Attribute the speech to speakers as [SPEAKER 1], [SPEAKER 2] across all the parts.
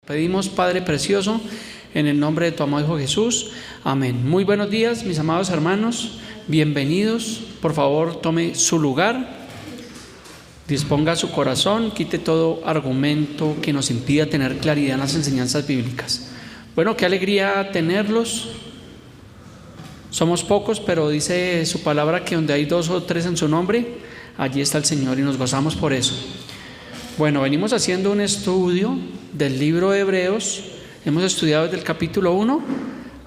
[SPEAKER 1] Pedimos, Padre precioso, en el nombre de tu amado Hijo Jesús. Amén. Muy buenos días, mis amados hermanos. Bienvenidos. Por favor, tome su lugar. Disponga su corazón. Quite todo argumento que nos impida tener claridad en las enseñanzas bíblicas. Bueno, qué alegría tenerlos. Somos pocos, pero dice su palabra que donde hay 2 o 3 en su nombre, allí está el Señor, y nos gozamos por eso. Bueno, venimos haciendo un estudio del libro de Hebreos. Hemos estudiado desde el capítulo 1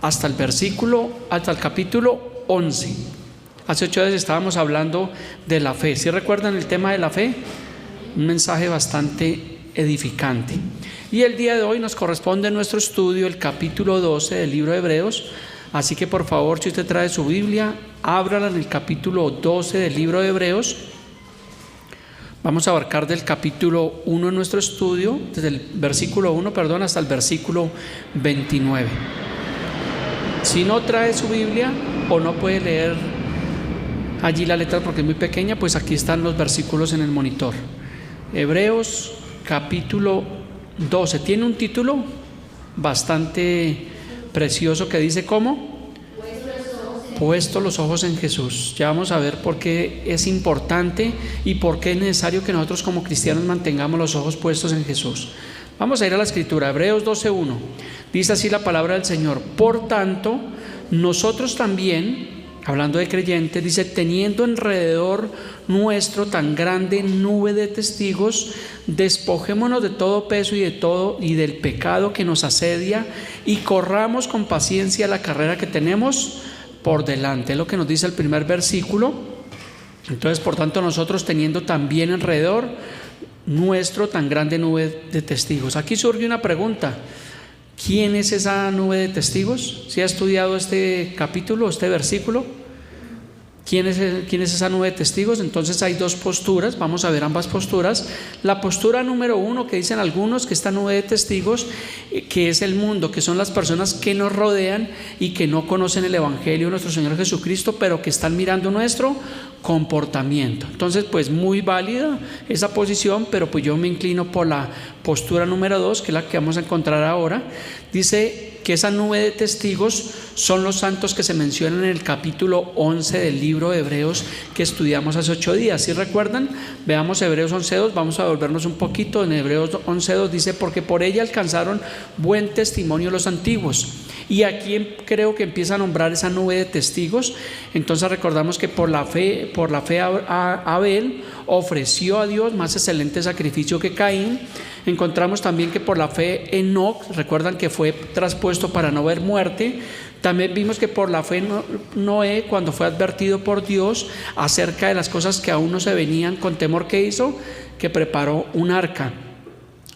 [SPEAKER 1] hasta el capítulo 11. Hace 8 días estábamos hablando de la fe. ¿Sí recuerdan el tema de la fe? Un mensaje bastante edificante. Y el día de hoy nos corresponde nuestro estudio el capítulo 12 del libro de Hebreos. Así que por favor, si usted trae su Biblia, ábrala en el capítulo 12 del libro de Hebreos. Vamos a abarcar del capítulo 1 en nuestro estudio, desde el versículo 1, hasta el versículo 29. Si no trae su Biblia o no puede leer allí la letra porque es muy pequeña, pues aquí están los versículos en el monitor. Hebreos capítulo 12. Tiene un título bastante precioso que dice ¿cómo? Puesto los ojos en Jesús. Ya vamos a ver por qué es importante y por qué es necesario que nosotros como cristianos mantengamos los ojos puestos en Jesús. Vamos a ir a la escritura, Hebreos 12:1. Dice así la palabra del Señor: por tanto, nosotros también, hablando de creyentes, dice, teniendo alrededor nuestro tan grande nube de testigos, despojémonos de todo peso y del pecado que nos asedia, y corramos con paciencia la carrera que tenemos por delante. Es lo que nos dice el primer versículo. Entonces, por tanto, nosotros teniendo también alrededor nuestro tan grande nube de testigos. Aquí surge una pregunta: ¿quién es esa nube de testigos? ¿Si ha estudiado este capítulo, este versículo? ¿Quién es esa nube de testigos? Entonces hay 2 posturas, vamos a ver ambas posturas. La postura número 1, que dicen algunos que esta nube de testigos, que es el mundo, que son las personas que nos rodean y que no conocen el Evangelio de nuestro Señor Jesucristo, pero que están mirando nuestro comportamiento. Entonces, pues muy válida esa posición, pero pues yo me inclino por la postura número 2, que es la que vamos a encontrar ahora. Dice que esa nube de testigos son los santos que se mencionan en el capítulo 11 del libro de Hebreos que estudiamos hace 8 días. ¿Sí recuerdan? Veamos Hebreos 11:2, vamos a volvernos un poquito. En Hebreos 11:2 dice: porque por ella alcanzaron buen testimonio los antiguos. Y aquí creo que empieza a nombrar esa nube de testigos. Entonces recordamos que por la fe Abel ofreció a Dios más excelente sacrificio que Caín. Encontramos también que por la fe Enoc, recuerdan que fue traspuesto para no ver muerte. También vimos que por la fe Noé, cuando fue advertido por Dios acerca de las cosas que aún no se venían, con temor, ¿qué hizo? Que preparó un arca.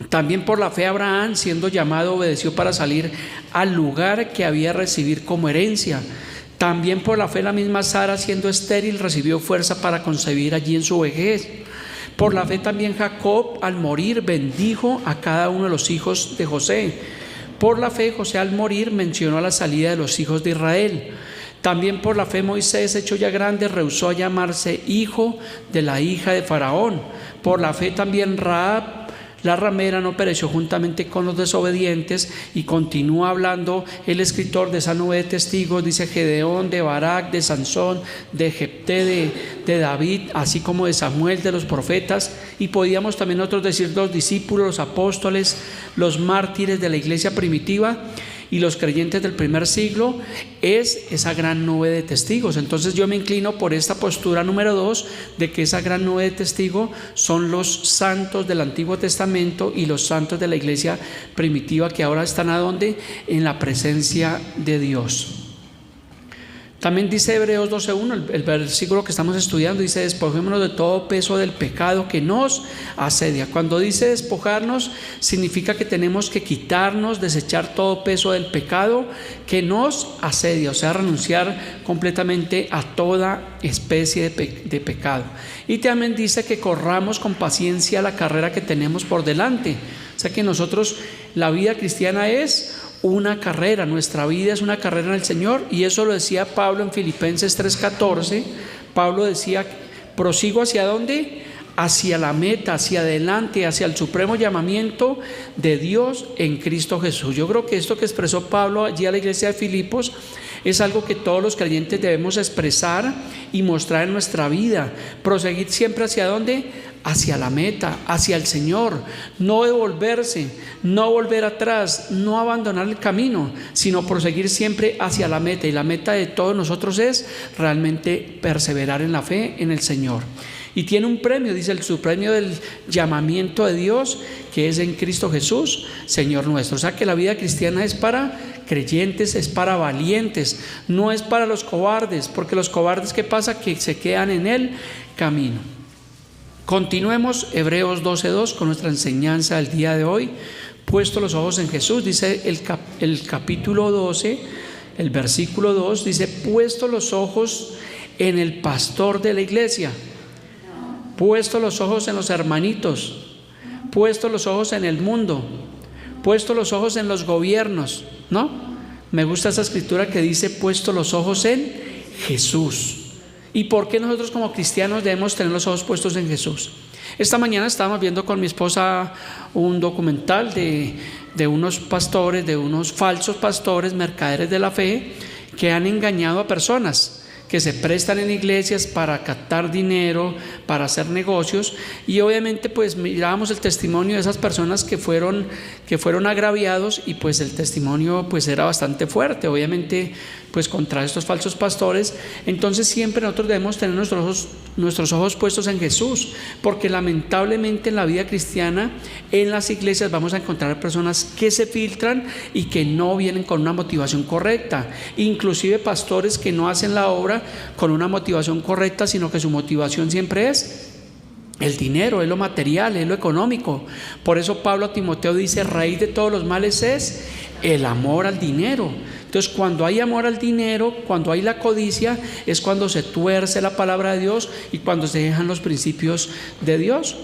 [SPEAKER 1] También por la fe Abraham, siendo llamado, obedeció para salir al lugar que había de recibir como herencia. También por la fe la misma Sara, siendo estéril, recibió fuerza para concebir allí en su vejez. Por la fe también Jacob, al morir, bendijo a cada uno de los hijos de José. Por la fe José, al morir, mencionó a la salida de los hijos de Israel. También por la fe Moisés, hecho ya grande, rehusó a llamarse hijo de la hija de Faraón. Por la fe también Rahab, la ramera, no pereció juntamente con los desobedientes. Y continúa hablando el escritor de esa nube de testigos. Dice: Gedeón, de Barak, de Sansón, de Jefté, de David, así como de Samuel, de los profetas. Y podíamos también nosotros decir los discípulos, los apóstoles, los mártires de la iglesia primitiva y los creyentes del primer siglo. Es esa gran nube de testigos. Entonces yo me inclino por esta postura número 2, de que esa gran nube de testigos son los santos del Antiguo Testamento y los santos de la iglesia primitiva, que ahora están ¿a dónde? En la presencia de Dios. También dice Hebreos 12:1, el versículo que estamos estudiando, dice: despojémonos de todo peso del pecado que nos asedia. Cuando dice despojarnos, significa que tenemos que quitarnos, desechar todo peso del pecado que nos asedia, o sea, renunciar completamente a toda especie de pecado. Y también dice que corramos con paciencia la carrera que tenemos por delante. O sea que nosotros, la vida cristiana es una carrera, nuestra vida es una carrera en el Señor, y eso lo decía Pablo en Filipenses 3:14. Pablo decía: prosigo ¿hacia dónde? hacia la meta, hacia adelante, hacia el supremo llamamiento de Dios en Cristo Jesús. Yo creo que esto que expresó Pablo allí a la iglesia de Filipos es algo que todos los creyentes debemos expresar y mostrar en nuestra vida. Proseguir siempre ¿hacia dónde? Hacia la meta, hacia el Señor. No devolverse, no volver atrás, no abandonar el camino, sino proseguir siempre hacia la meta. Y la meta de todos nosotros es realmente perseverar en la fe en el Señor. Y tiene un premio, dice el subpremio del llamamiento de Dios, que es en Cristo Jesús, Señor nuestro. O sea que la vida cristiana es para creyentes, es para valientes, no es para los cobardes, porque los cobardes, ¿qué pasa? Que se quedan en el camino. Continuemos Hebreos 12:2 con nuestra enseñanza del día de hoy. Puesto los ojos en Jesús, dice el capítulo 12, el versículo 2, dice: puesto los ojos en el pastor de la iglesia, puesto los ojos en los hermanitos, puesto los ojos en el mundo, puesto los ojos en los gobiernos, ¿no? Me gusta esa escritura que dice: puesto los ojos en Jesús. ¿Y por qué nosotros como cristianos debemos tener los ojos puestos en Jesús? Esta mañana estábamos viendo con mi esposa un documental de unos pastores, de unos falsos pastores, mercaderes de la fe, que han engañado a personas que se prestan en iglesias para captar dinero, para hacer negocios. Y obviamente pues mirábamos el testimonio de esas personas que fueron agraviados, y pues el testimonio pues era bastante fuerte, obviamente pues contra estos falsos pastores. Entonces siempre nosotros debemos tener nuestros ojos puestos en Jesús, porque lamentablemente en la vida cristiana, en las iglesias, vamos a encontrar personas que se filtran y que no vienen con una motivación correcta, inclusive pastores que no hacen la obra con una motivación correcta, sino que su motivación siempre es el dinero, es lo material, es lo económico. Por eso Pablo a Timoteo dice: raíz de todos los males es el amor al dinero. Entonces, cuando hay amor al dinero, cuando hay la codicia, es cuando se tuerce la palabra de Dios y cuando se dejan los principios de Dios.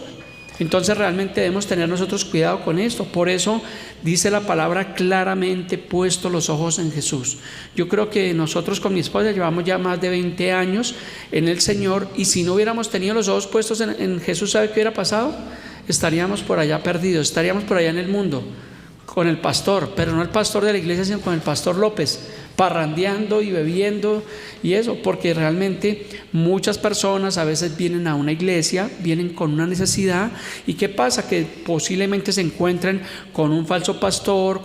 [SPEAKER 1] Entonces realmente debemos tener nosotros cuidado con esto. Por eso dice la palabra claramente: puesto los ojos en Jesús. Yo creo que nosotros con mi esposa llevamos ya más de 20 años en el Señor, y si no hubiéramos tenido los ojos puestos en Jesús, ¿sabe qué hubiera pasado? Estaríamos por allá perdidos, estaríamos por allá en el mundo con el pastor, pero no el pastor de la iglesia, sino con el pastor López, parrandeando y bebiendo y eso, porque realmente muchas personas a veces vienen a una iglesia, vienen con una necesidad, y ¿qué pasa? Que posiblemente se encuentren con un falso pastor,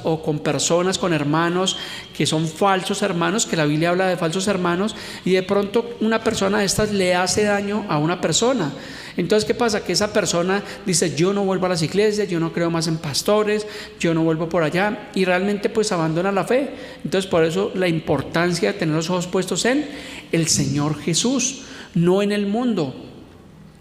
[SPEAKER 1] o con personas, con hermanos que son falsos hermanos, que la Biblia habla de falsos hermanos, y de pronto una persona de estas le hace daño a una persona. Entonces, ¿qué pasa? Que esa persona dice: yo no vuelvo a las iglesias, yo no creo más en pastores, yo no vuelvo por allá, y realmente pues abandona la fe. Entonces, por eso la importancia de tener los ojos puestos en el Señor Jesús, no en el mundo,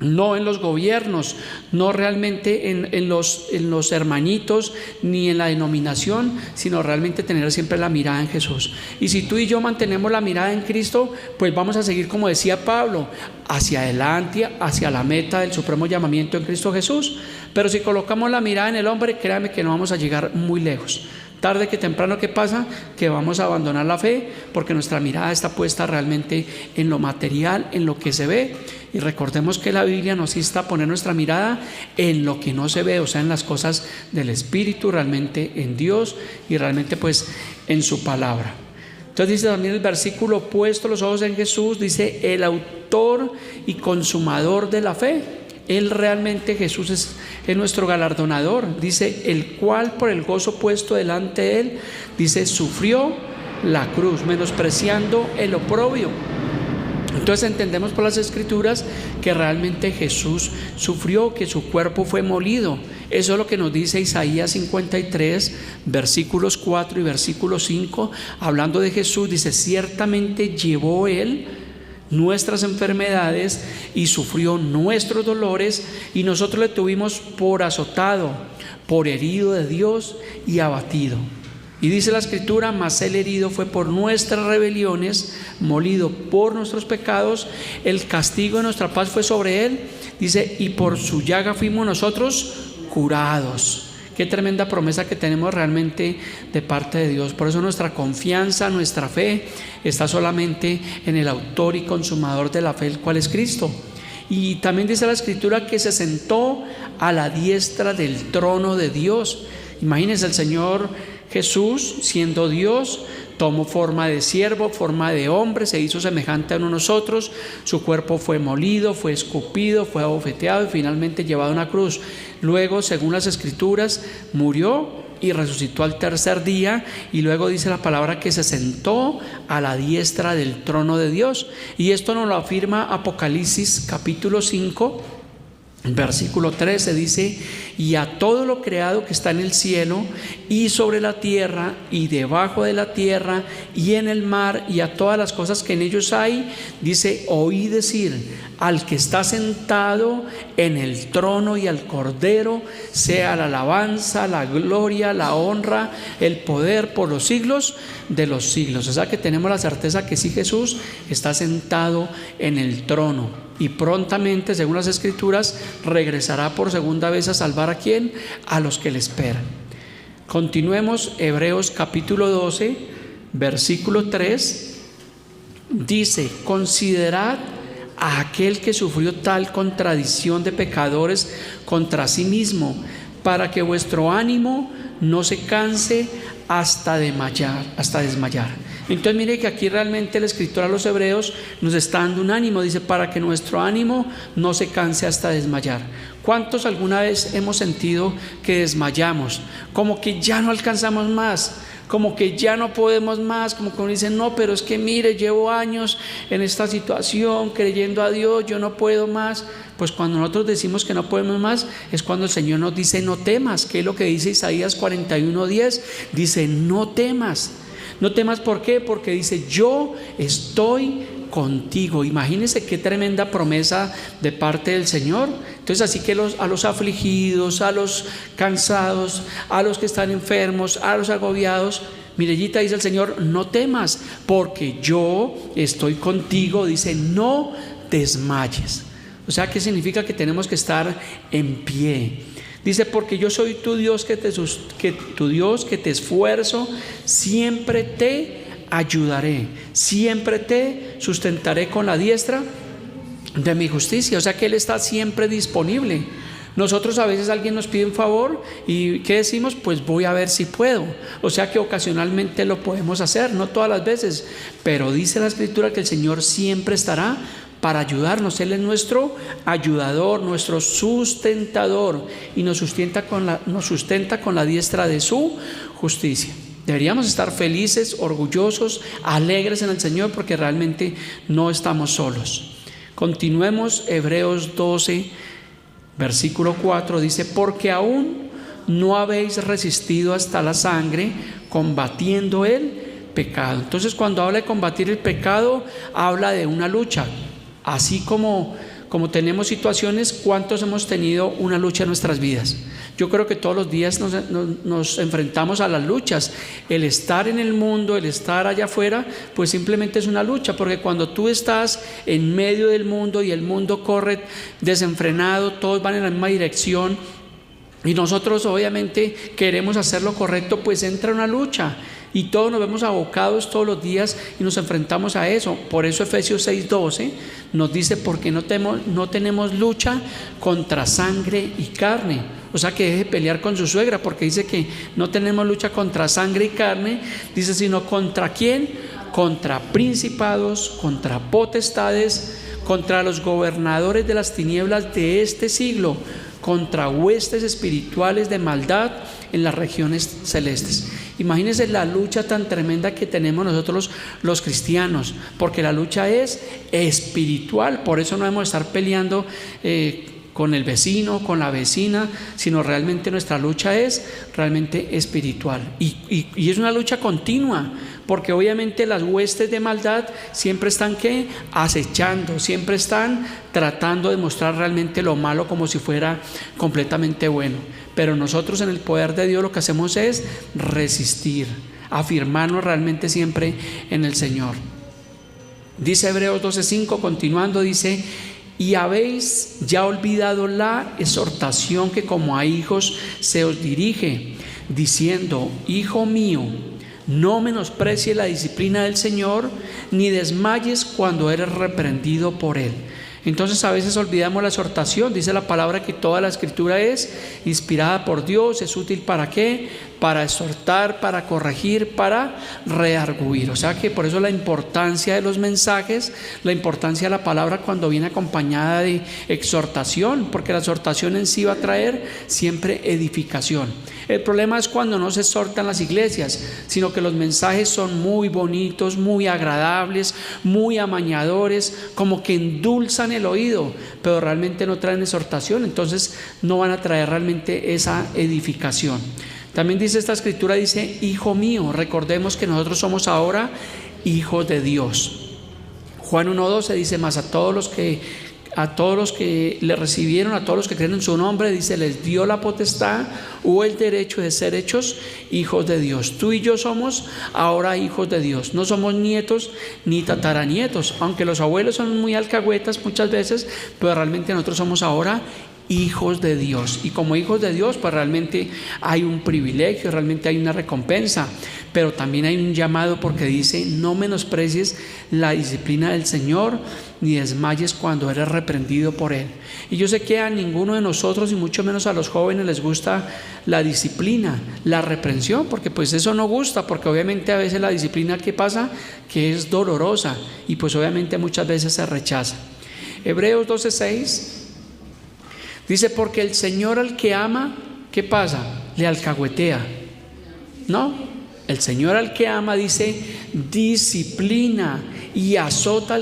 [SPEAKER 1] no en los gobiernos, no realmente en los hermanitos ni en la denominación, sino realmente tener siempre la mirada en Jesús. Y si tú y yo mantenemos la mirada en Cristo, pues vamos a seguir, como decía Pablo, hacia adelante, hacia la meta del supremo llamamiento en Cristo Jesús. Pero si colocamos la mirada en el hombre, créame que no vamos a llegar muy lejos. Tarde que temprano, ¿qué pasa? Que vamos a abandonar la fe, porque nuestra mirada está puesta realmente en lo material, en lo que se ve. Y recordemos que la Biblia nos insta a poner nuestra mirada en lo que no se ve, o sea, en las cosas del Espíritu, realmente en Dios y realmente pues en su palabra. Entonces dice también el versículo: puesto los ojos en Jesús, dice: el autor y consumador de la fe. Él realmente, Jesús es nuestro galardonador. Dice: el cual por el gozo puesto delante de él, dice, sufrió la cruz, menospreciando el oprobio. Entonces entendemos por las Escrituras que realmente Jesús sufrió, que su cuerpo fue molido. Eso es lo que nos dice Isaías 53, versículos 4 y versículo 5, hablando de Jesús. Dice: ciertamente llevó él nuestras enfermedades y sufrió nuestros dolores, y nosotros le tuvimos por azotado, por herido de Dios y abatido. Y dice la Escritura: mas él herido fue por nuestras rebeliones, molido por nuestros pecados, el castigo de nuestra paz fue sobre él, dice, y por su llaga fuimos nosotros curados. Qué tremenda promesa que tenemos realmente de parte de Dios. Por eso nuestra confianza, nuestra fe está solamente en el autor y consumador de la fe, el cual es Cristo. Y también dice la Escritura que se sentó a la diestra del trono de Dios. Imagínense, el Señor Jesús, siendo Dios, tomó forma de siervo, forma de hombre, se hizo semejante a nosotros, su cuerpo fue molido, fue escupido, fue abofeteado y finalmente llevado a una cruz. Luego, según las Escrituras, murió y resucitó al tercer día, y luego dice la palabra que se sentó a la diestra del trono de Dios. Y esto nos lo afirma Apocalipsis capítulo 5, versículo 13, dice: y a todo lo creado que está en el cielo y sobre la tierra y debajo de la tierra y en el mar, y a todas las cosas que en ellos hay, dice: oí decir al que está sentado en el trono y al Cordero, sea la alabanza, la gloria, la honra, el poder por los siglos de los siglos. O sea que tenemos la certeza que sí, Jesús está sentado en el trono, y prontamente, según las Escrituras, regresará por segunda vez a salvar ¿a quién? A los que le esperan. Continuemos. Hebreos capítulo 12, versículo 3, dice: considerad a aquel que sufrió tal contradicción de pecadores contra sí mismo, para que vuestro ánimo no se canse hasta desmayar. Entonces mire que aquí realmente el escritor a los hebreos nos está dando un ánimo, dice: para que nuestro ánimo no se canse hasta desmayar. ¿Cuántos alguna vez hemos sentido que desmayamos? Como que ya no alcanzamos más, como que ya no podemos más, como que uno dice: no, pero es que mire, llevo años en esta situación creyendo a Dios, yo no puedo más. Pues cuando nosotros decimos que no podemos más, es cuando el Señor nos dice: no temas, que es lo que dice Isaías 41:10, dice: no temas. No temas, ¿por qué? Porque dice: yo estoy contigo. Imagínense qué tremenda promesa de parte del Señor. Entonces, así que a los afligidos, a los cansados, a los que están enfermos, a los agobiados, Mirellita, dice el Señor: no temas, porque yo estoy contigo. Dice: no desmayes. O sea, ¿qué significa? Que tenemos que estar en pie. Dice: porque yo soy tu Dios que te esfuerzo, siempre te ayudaré, siempre te sustentaré con la diestra de mi justicia. O sea que Él está siempre disponible. Nosotros a veces alguien nos pide un favor y ¿qué decimos? Pues voy a ver si puedo. O sea que ocasionalmente lo podemos hacer, no todas las veces, pero dice la Escritura que el Señor siempre estará para ayudarnos. Él es nuestro ayudador, nuestro sustentador, y nos sustenta con la diestra de su justicia. Deberíamos estar felices, orgullosos, alegres en el Señor, porque realmente no estamos solos. Continuemos. Hebreos 12, versículo 4, dice: porque aún no habéis resistido hasta la sangre, combatiendo el pecado. Entonces, cuando habla de combatir el pecado, habla de una lucha. Así como tenemos situaciones, ¿cuántos hemos tenido una lucha en nuestras vidas? Yo creo que todos los días nos enfrentamos a las luchas. El estar en el mundo, el estar allá afuera, pues simplemente es una lucha, porque cuando tú estás en medio del mundo y el mundo corre desenfrenado, todos van en la misma dirección, y nosotros obviamente queremos hacer lo correcto, pues entra una lucha. Y todos nos vemos abocados todos los días y nos enfrentamos a eso. Por eso Efesios 6:12 nos dice: porque no tenemos lucha contra sangre y carne. O sea que deje de pelear con su suegra, porque dice que no tenemos lucha contra sangre y carne. Dice: sino contra ¿quién? Contra principados, contra potestades, contra los gobernadores de las tinieblas de este siglo, contra huestes espirituales de maldad en las regiones celestes. Imagínense la lucha tan tremenda que tenemos nosotros los cristianos, porque la lucha es espiritual. Por eso no debemos estar peleando con el vecino, con la vecina, sino realmente nuestra lucha es realmente espiritual, y es una lucha continua, porque obviamente las huestes de maldad siempre están acechando, siempre están tratando de mostrar realmente lo malo como si fuera completamente bueno. Pero nosotros, en el poder de Dios, lo que hacemos es resistir, afirmarnos realmente siempre en el Señor. Dice Hebreos 12:5, continuando, dice: y habéis ya olvidado la exhortación que como a hijos se os dirige, diciendo: hijo mío, no menosprecies la disciplina del Señor, ni desmayes cuando eres reprendido por Él. Entonces a veces olvidamos la exhortación. Dice la palabra que toda la escritura es inspirada por Dios. ¿Es útil para qué? Para exhortar, para corregir, para redarguir. O sea que por eso la importancia de los mensajes, la importancia de la palabra cuando viene acompañada de exhortación, porque la exhortación en sí va a traer siempre edificación. El problema es cuando no se exhortan las iglesias, sino que los mensajes son muy bonitos, muy agradables, muy amañadores, como que endulzan el oído, pero realmente no traen exhortación. Entonces no van a traer realmente esa edificación. También dice esta escritura, dice: hijo mío. Recordemos que nosotros somos ahora hijos de Dios. Juan 1:12 dice: mas a todos los que le recibieron, a todos los que creen en su nombre, dice, les dio la potestad o el derecho de ser hechos hijos de Dios. Tú y yo somos ahora hijos de Dios. No somos nietos ni tataranietos, aunque los abuelos son muy alcahuetas muchas veces, pero realmente nosotros somos ahora hijos de Dios. Y como hijos de Dios, pues realmente hay un privilegio, realmente hay una recompensa, pero también hay un llamado, porque dice: no menosprecies la disciplina del Señor, ni desmayes cuando eres reprendido por Él. Y yo sé que a ninguno de nosotros, y mucho menos a los jóvenes, les gusta la disciplina, la reprensión, porque pues eso no gusta, porque obviamente a veces la disciplina, ¿qué pasa? Que es dolorosa, y pues obviamente muchas veces se rechaza. Hebreos 12:6 dice: porque el Señor al que ama, ¿qué pasa? Le alcahuetea. No, el Señor al que ama, dice, disciplina y azota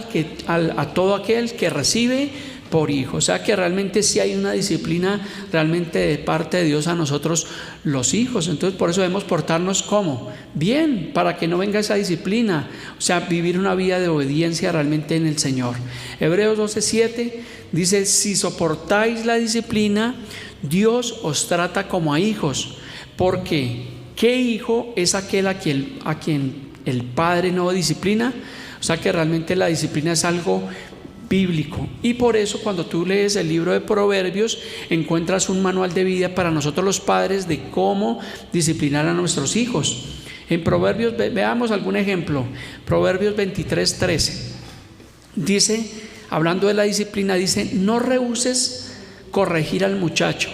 [SPEAKER 1] a todo aquel que recibe por hijo. O sea que realmente sí hay una disciplina realmente de parte de Dios a nosotros los hijos. Entonces por eso debemos portarnos como bien, para que no venga esa disciplina. O sea, vivir una vida de obediencia realmente en el Señor. Hebreos 12:7 dice: si soportáis la disciplina, Dios os trata como a hijos. Porque ¿qué hijo es aquel a quien el padre no disciplina? O sea que realmente la disciplina es algo bíblico, y por eso cuando tú lees el libro de Proverbios encuentras un manual de vida para nosotros los padres de cómo disciplinar a nuestros hijos. En Proverbios, veamos algún ejemplo. Proverbios 23:13 dice, hablando de la disciplina, dice: no rehuses corregir al muchacho,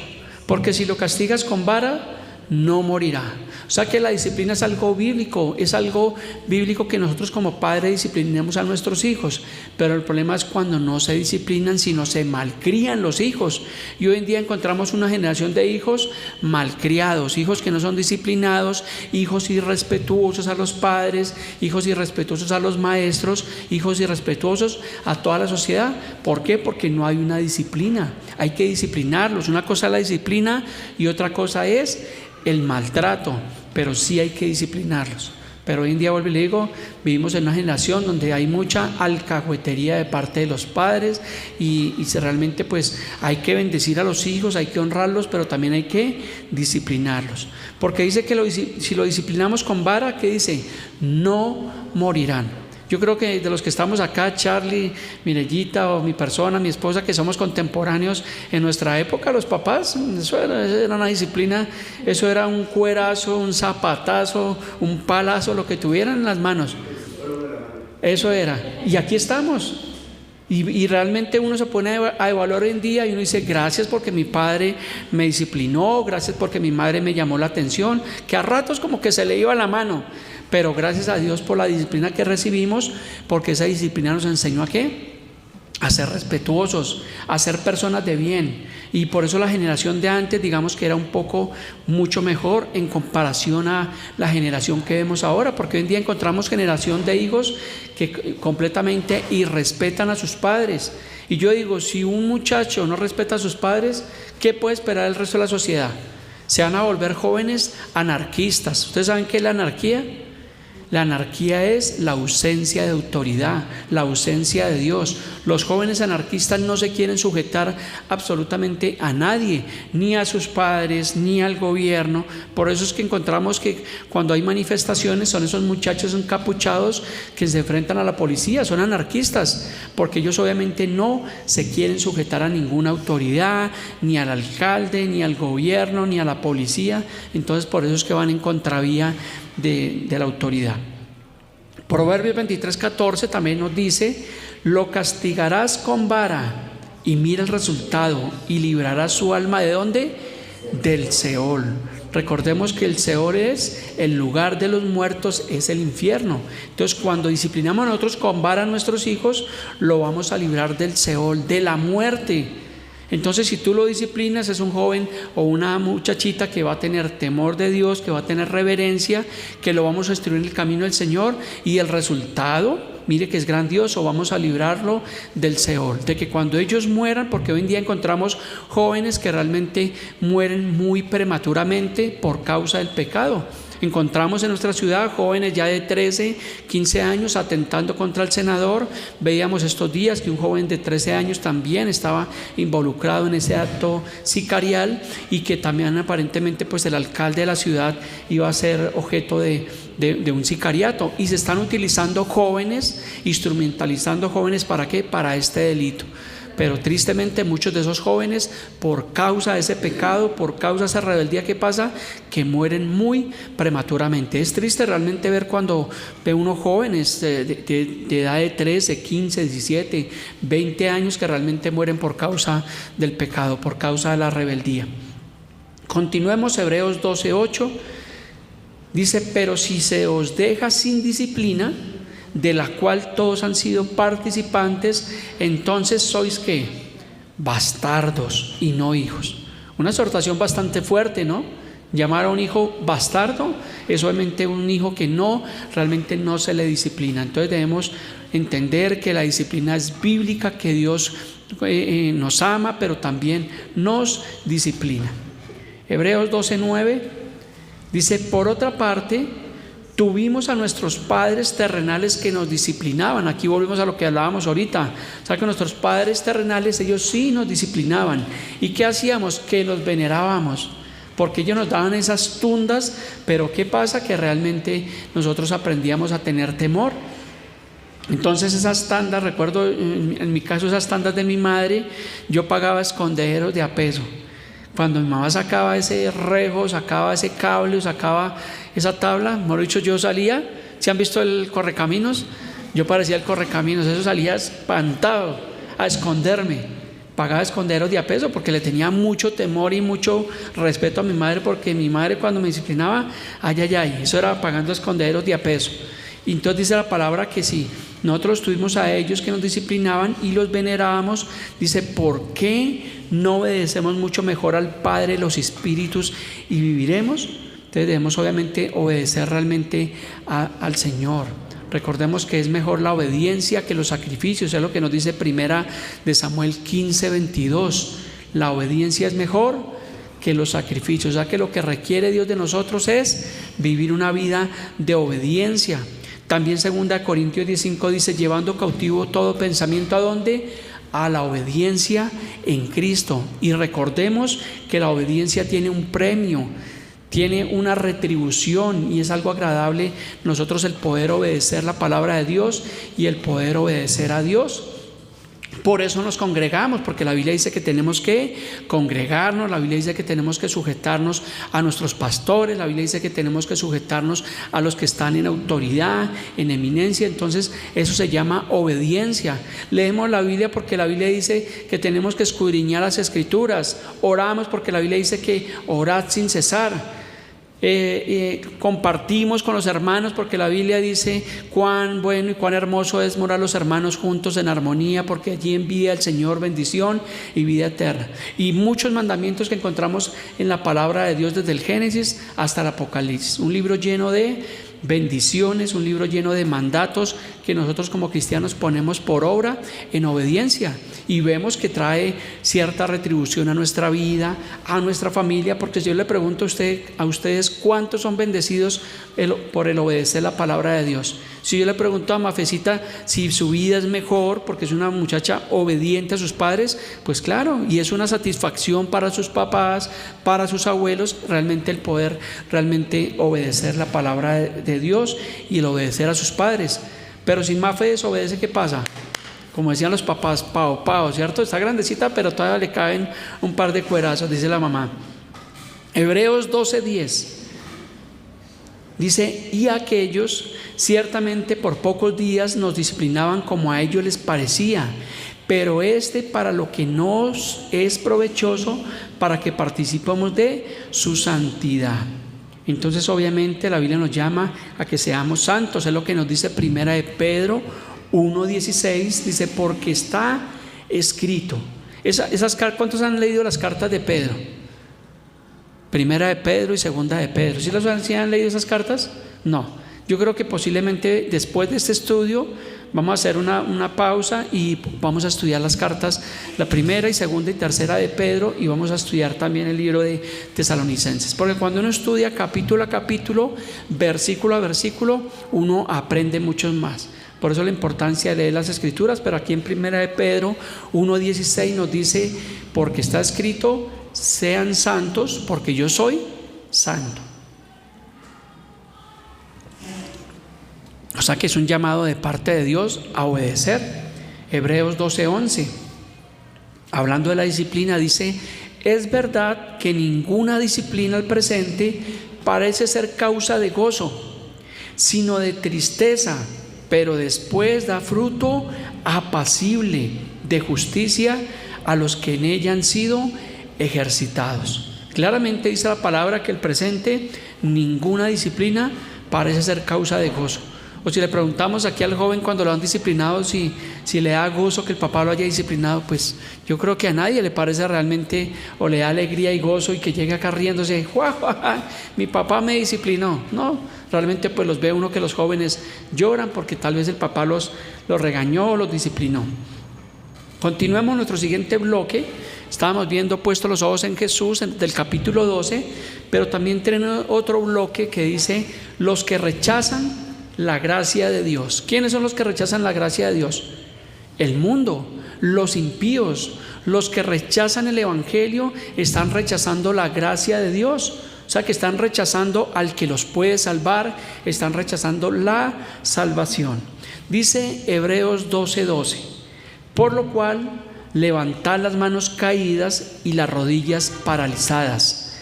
[SPEAKER 1] porque si lo castigas con vara, no morirá. O sea que la disciplina es algo bíblico, que nosotros como padres disciplinemos a nuestros hijos, pero el problema es cuando no se disciplinan, sino se malcrían los hijos. Y hoy en día encontramos una generación de hijos malcriados, hijos que no son disciplinados, hijos irrespetuosos a los padres, hijos irrespetuosos a los maestros, hijos irrespetuosos a toda la sociedad. ¿Por qué? Porque no hay una disciplina. Hay que disciplinarlos. Una cosa es la disciplina y otra cosa es el maltrato, pero sí hay que disciplinarlos. Pero hoy en día, vuelvo y le digo, vivimos en una generación donde hay mucha alcahuetería de parte de los padres, y realmente pues hay que bendecir a los hijos, hay que honrarlos, pero también hay que disciplinarlos, porque dice que si lo disciplinamos con vara, ¿qué dice? No morirán. Yo creo que de los que estamos acá, Charlie, Mirellita o mi persona, mi esposa, que somos contemporáneos, en nuestra época los papás, eso era una disciplina, eso era un cuerazo, un zapatazo, un palazo, lo que tuvieran en las manos. Eso era. Y aquí estamos. Y realmente uno se pone a evaluar hoy en día y uno dice: gracias porque mi padre me disciplinó, gracias porque mi madre me llamó la atención, que a ratos como que se le iba la mano, pero gracias a Dios por la disciplina que recibimos, porque esa disciplina nos enseñó ¿a qué? A ser respetuosos, a ser personas de bien. Y por eso la generación de antes, digamos que era mucho mejor en comparación a la generación que vemos ahora, porque hoy en día encontramos generación de hijos que completamente irrespetan a sus padres. Y yo digo, si un muchacho no respeta a sus padres, ¿qué puede esperar el resto de la sociedad? Se van a volver jóvenes anarquistas. ¿Ustedes saben qué es la anarquía? La anarquía es la ausencia de autoridad, la ausencia de Dios. Los jóvenes anarquistas no se quieren sujetar absolutamente a nadie, ni a sus padres, ni al gobierno. Por eso es que encontramos que cuando hay manifestaciones son esos muchachos encapuchados que se enfrentan a la policía, son anarquistas, porque ellos obviamente no se quieren sujetar a ninguna autoridad, ni al alcalde, ni al gobierno, ni a la policía. Entonces por eso es que van en contravía de la autoridad. Proverbios 23:14 también nos dice: lo castigarás con vara y mira el resultado, y librarás su alma ¿de dónde? Del Seol. Recordemos que el Seol es el lugar de los muertos, es el infierno. Entonces, cuando disciplinamos nosotros con vara a nuestros hijos, lo vamos a librar del Seol, de la muerte. Entonces, si tú lo disciplinas, es un joven o una muchachita que va a tener temor de Dios, que va a tener reverencia, que lo vamos a instruir en el camino del Señor, y el resultado, mire que es grandioso, vamos a librarlo del Seol, de que cuando ellos mueran, porque hoy en día encontramos jóvenes que realmente mueren muy prematuramente por causa del pecado. Encontramos en nuestra ciudad jóvenes ya de 13, 15 años atentando contra el senador. Veíamos estos días que un joven de 13 años también estaba involucrado en ese acto sicarial, y que también aparentemente pues el alcalde de la ciudad iba a ser objeto de un sicariato, y se están utilizando jóvenes, instrumentalizando jóvenes, ¿para qué? Para este delito. Pero tristemente muchos de esos jóvenes, por causa de ese pecado, por causa de esa rebeldía, que pasa, que mueren muy prematuramente. Es triste realmente ver cuando ve unos jóvenes de edad de 13, 15, 17, 20 años que realmente mueren por causa del pecado, por causa de la rebeldía. Continuemos. Hebreos 12:8 dice: pero si se os deja sin disciplina, de la cual todos han sido participantes, entonces sois ¿qué? Bastardos y no hijos. Una exhortación bastante fuerte, ¿no? Llamar a un hijo bastardo es obviamente un hijo que realmente no se le disciplina. Entonces debemos entender que la disciplina es bíblica, que Dios nos ama, pero también nos disciplina. Hebreos 12:9 dice: por otra parte, tuvimos a nuestros padres terrenales que nos disciplinaban. Aquí volvemos a lo que hablábamos ahorita. O sea, que nuestros padres terrenales, ellos sí nos disciplinaban. ¿Y qué hacíamos? Que los venerábamos, porque ellos nos daban esas tundas. Pero ¿qué pasa? Que realmente nosotros aprendíamos a tener temor. Entonces esas tandas, recuerdo en mi caso esas tandas de mi madre, yo pagaba esconderos de a peso. Cuando mi mamá sacaba ese rejo, sacaba ese cable, sacaba esa tabla, mejor dicho, yo salía. ¿Se han visto el correcaminos? Yo parecía el correcaminos, eso salía espantado a esconderme. Pagaba esconderos de a peso porque le tenía mucho temor y mucho respeto a mi madre, porque mi madre cuando me disciplinaba, eso era pagando esconderos de a peso. Y entonces dice la palabra que si nosotros tuvimos a ellos que nos disciplinaban y los venerábamos, dice: ¿por qué no obedecemos mucho mejor al Padre de los Espíritus y viviremos? Entonces debemos obviamente obedecer realmente al Señor. Recordemos que es mejor la obediencia que los sacrificios, es lo que nos dice primera de Samuel 15:22. La obediencia es mejor que los sacrificios, o sea que lo que requiere Dios de nosotros es vivir una vida de obediencia. También 2 Corintios 10:5 dice: llevando cautivo todo pensamiento, ¿a dónde? A la obediencia en Cristo. Y recordemos que la obediencia tiene un premio, tiene una retribución, y es algo agradable nosotros el poder obedecer la palabra de Dios y el poder obedecer a Dios. Por eso nos congregamos, porque la Biblia dice que tenemos que congregarnos, la Biblia dice que tenemos que sujetarnos a nuestros pastores, la Biblia dice que tenemos que sujetarnos a los que están en autoridad, en eminencia. Entonces eso se llama obediencia. Leemos la Biblia porque la Biblia dice que tenemos que escudriñar las Escrituras. Oramos porque la Biblia dice que orad sin cesar. Compartimos con los hermanos porque la Biblia dice cuán bueno y cuán hermoso es morar los hermanos juntos en armonía, porque allí envía el Señor bendición y vida eterna. Y muchos mandamientos que encontramos en la palabra de Dios desde el Génesis hasta el Apocalipsis. Un libro lleno de bendiciones, un libro lleno de mandatos que nosotros como cristianos ponemos por obra en obediencia, y vemos que trae cierta retribución a nuestra vida, a nuestra familia. Porque si yo le pregunto a ustedes cuántos son bendecidos por el obedecer la palabra de Dios, si yo le pregunto a Mafecita si su vida es mejor porque es una muchacha obediente a sus padres, pues claro, y es una satisfacción para sus papás, para sus abuelos, realmente el poder realmente obedecer la palabra de Dios y el obedecer a sus padres. Pero sin Mafe desobedece, ¿qué pasa? Como decían los papás, pao, ¿cierto? Está grandecita, pero todavía le caben un par de cuerazos, dice la mamá. Hebreos 12:10 Dice, y aquellos ciertamente por pocos días nos disciplinaban como a ellos les parecía, pero para lo que nos es provechoso, para que participemos de su santidad. Entonces obviamente la Biblia nos llama a que seamos santos, es lo que nos dice Primera de Pedro 1:16, dice, porque está escrito. ¿Cuántos han leído las cartas de Pedro? Primera de Pedro y Segunda de Pedro. ¿Sí han leído esas cartas? No. Yo creo que posiblemente después de este estudio vamos a hacer una pausa y vamos a estudiar las cartas, la primera y segunda y tercera de Pedro, y vamos a estudiar también el libro de Tesalonicenses, porque cuando uno estudia capítulo a capítulo, versículo a versículo, uno aprende mucho más. Por eso la importancia de leer las escrituras. Pero aquí en Primera de Pedro 1:16 nos dice, porque está escrito, sean santos porque yo soy santo. O sea que es un llamado de parte de Dios a obedecer. Hebreos 12:11, hablando de la disciplina, dice, es verdad que ninguna disciplina al presente parece ser causa de gozo, sino de tristeza, pero después da fruto apacible de justicia a los que en ella han sido ejercitados. Claramente dice la palabra que el presente, ninguna disciplina parece ser causa de gozo. O si le preguntamos aquí al joven cuando lo han disciplinado si le da gozo que el papá lo haya disciplinado, pues yo creo que a nadie le parece realmente, o le da alegría y gozo, y que llegue acá riéndose, ¡juá, juá, mi papá me disciplinó! No, realmente pues los ve uno que los jóvenes lloran porque tal vez el papá los regañó o los disciplinó. Continuemos nuestro siguiente bloque. Estábamos viendo puestos los ojos en Jesús del capítulo 12, pero también tenemos otro bloque que dice los que rechazan la gracia de Dios. ¿Quiénes son los que rechazan la gracia de Dios? El mundo, los impíos, los que rechazan el evangelio, están rechazando la gracia de Dios. O sea que están rechazando al que los puede salvar, están rechazando la salvación. Dice Hebreos 12:12, por lo cual levantad las manos caídas y las rodillas paralizadas.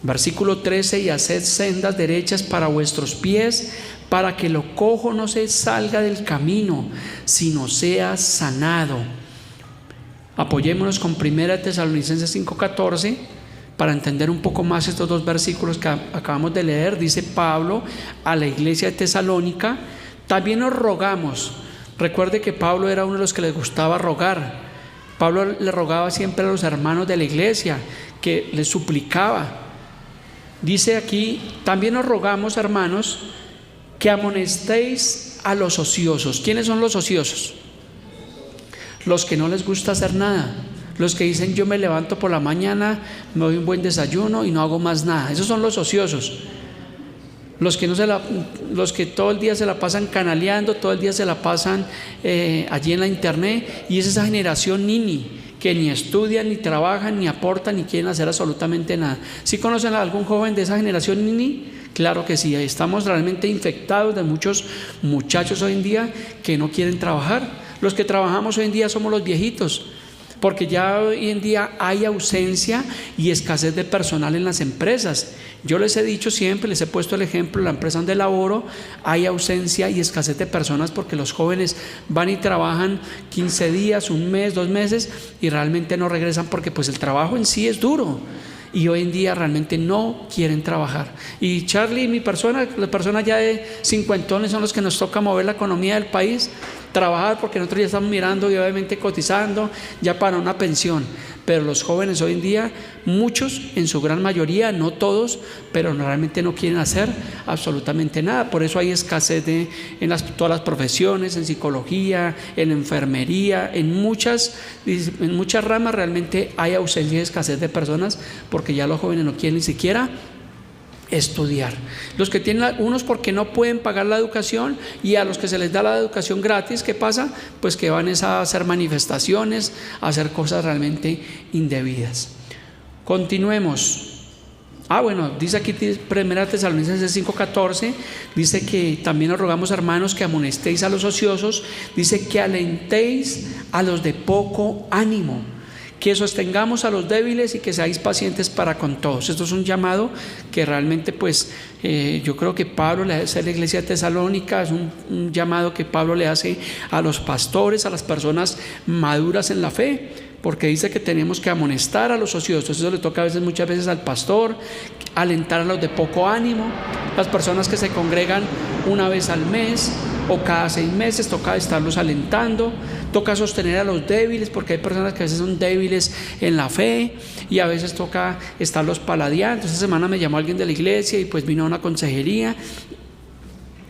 [SPEAKER 1] Versículo 13, y haced sendas derechas para vuestros pies, para que lo cojo no se salga del camino, sino sea sanado. Apoyémonos con 1 Tesalonicenses 5:14 para entender un poco más estos dos versículos que acabamos de leer. Dice Pablo a la iglesia de Tesalónica, también os rogamos. Recuerde que Pablo era uno de los que les gustaba rogar. Pablo le rogaba siempre a los hermanos de la iglesia, que les suplicaba. Dice aquí, también os rogamos, hermanos, que amonestéis a los ociosos. ¿Quiénes son los ociosos? Los que no les gusta hacer nada, los que dicen yo me levanto por la mañana, me doy un buen desayuno y no hago más nada. Esos son los ociosos. Los que todo el día se la pasan canaleando, todo el día se la pasan allí en la internet, y es esa generación nini que ni estudian, ni trabajan, ni aportan, ni quieren hacer absolutamente nada. ¿Sí conocen a algún joven de esa generación nini? Claro que sí, estamos realmente infectados de muchos muchachos hoy en día que no quieren trabajar. Los que trabajamos hoy en día somos los viejitos, porque ya hoy en día hay ausencia y escasez de personal en las empresas. Yo les he dicho siempre, les he puesto el ejemplo, la empresa donde laboro, hay ausencia y escasez de personas porque los jóvenes van y trabajan 15 días, un mes, 2 meses y realmente no regresan porque pues el trabajo en sí es duro. Y hoy en día realmente no quieren trabajar. Y Charlie, mi persona, las personas ya de 50 son los que nos toca mover la economía del país, trabajar, porque nosotros ya estamos mirando y obviamente cotizando ya para una pensión. Pero los jóvenes hoy en día, muchos, en su gran mayoría, no todos, pero realmente no quieren hacer absolutamente nada. Por eso hay escasez en todas las profesiones, en psicología, en enfermería, en muchas ramas realmente hay ausencia y escasez de personas, porque ya los jóvenes no quieren ni siquiera estudiar. Los que tienen unos porque no pueden pagar la educación, y a los que se les da la educación gratis, ¿qué pasa? Pues que van a hacer manifestaciones, a hacer cosas realmente indebidas. Continuemos. Bueno, dice aquí 1 Tesalonicenses 5:14, dice que también os rogamos, hermanos, que amonestéis a los ociosos, dice que alentéis a los de poco ánimo, que sostengamos a los débiles y que seáis pacientes para con todos. Esto es un llamado que realmente pues yo creo que Pablo le hace a la iglesia de Tesalónica, es un llamado que Pablo le hace a los pastores, a las personas maduras en la fe, porque dice que tenemos que amonestar a los ociosos. Eso le toca a veces, muchas veces al pastor, alentar a los de poco ánimo, las personas que se congregan una vez al mes o cada 6 meses, toca estarlos alentando, toca sostener a los débiles, porque hay personas que a veces son débiles en la fe y a veces toca estarlos paladeando. Esta semana me llamó alguien de la iglesia y pues vino a una consejería